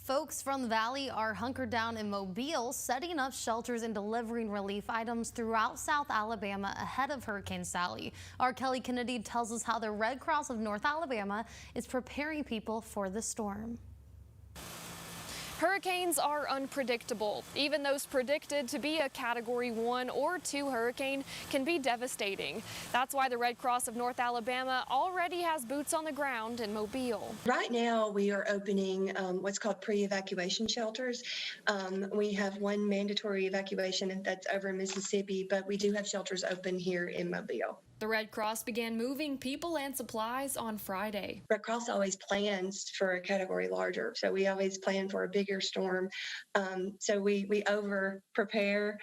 Folks from the Valley are hunkered down in Mobile, setting up shelters and delivering relief items throughout South Alabama ahead of Hurricane Sally. Our Kelly Kennedy tells us how the Red Cross of North Alabama is preparing people for the storm. Hurricanes are unpredictable. Even those predicted to be a Category 1 or 2 hurricane can be devastating. That's why the Red Cross of North Alabama already has boots on the ground in Mobile. Right now, we are opening what's called pre-evacuation shelters. We have one mandatory evacuation that's over in Mississippi, but we do have shelters open here in Mobile. The Red Cross began moving people and supplies on Friday. Red Cross always plans for a category larger, so we always plan for a bigger storm. So we over prepare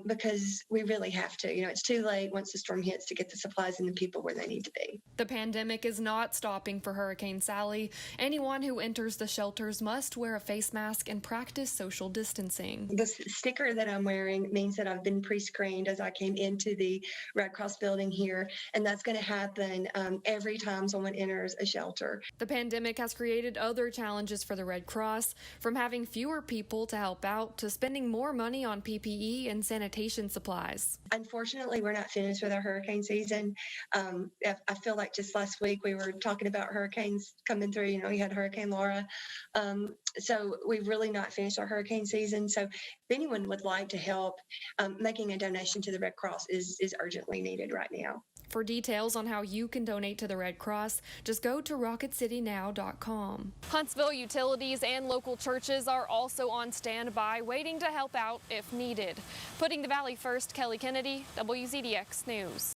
because we really have to. It's too late once the storm hits to get the supplies and the people where they need to be. The pandemic is not stopping for Hurricane Sally. Anyone who enters the shelters must wear a face mask and practice social distancing. The sticker that I'm wearing means that I've been pre-screened as I came into the Red Cross building here. And that's going to happen every time someone enters a shelter. The pandemic has created other challenges for the Red Cross, from having fewer people to help out to spending more money on PPE and sanitation supplies. Unfortunately, we're not finished with our hurricane season. I feel like just last week we were talking about hurricanes coming through. We had Hurricane Laura. So we've really not finished our hurricane season. So if anyone would like to help, making a donation to the Red Cross is urgently needed right now. For details on how you can donate to the Red Cross, just go to rocketcitynow.com. Huntsville utilities and local churches are also on standby, waiting to help out if needed. Putting the Valley first, Kelly Kennedy, WZDX News.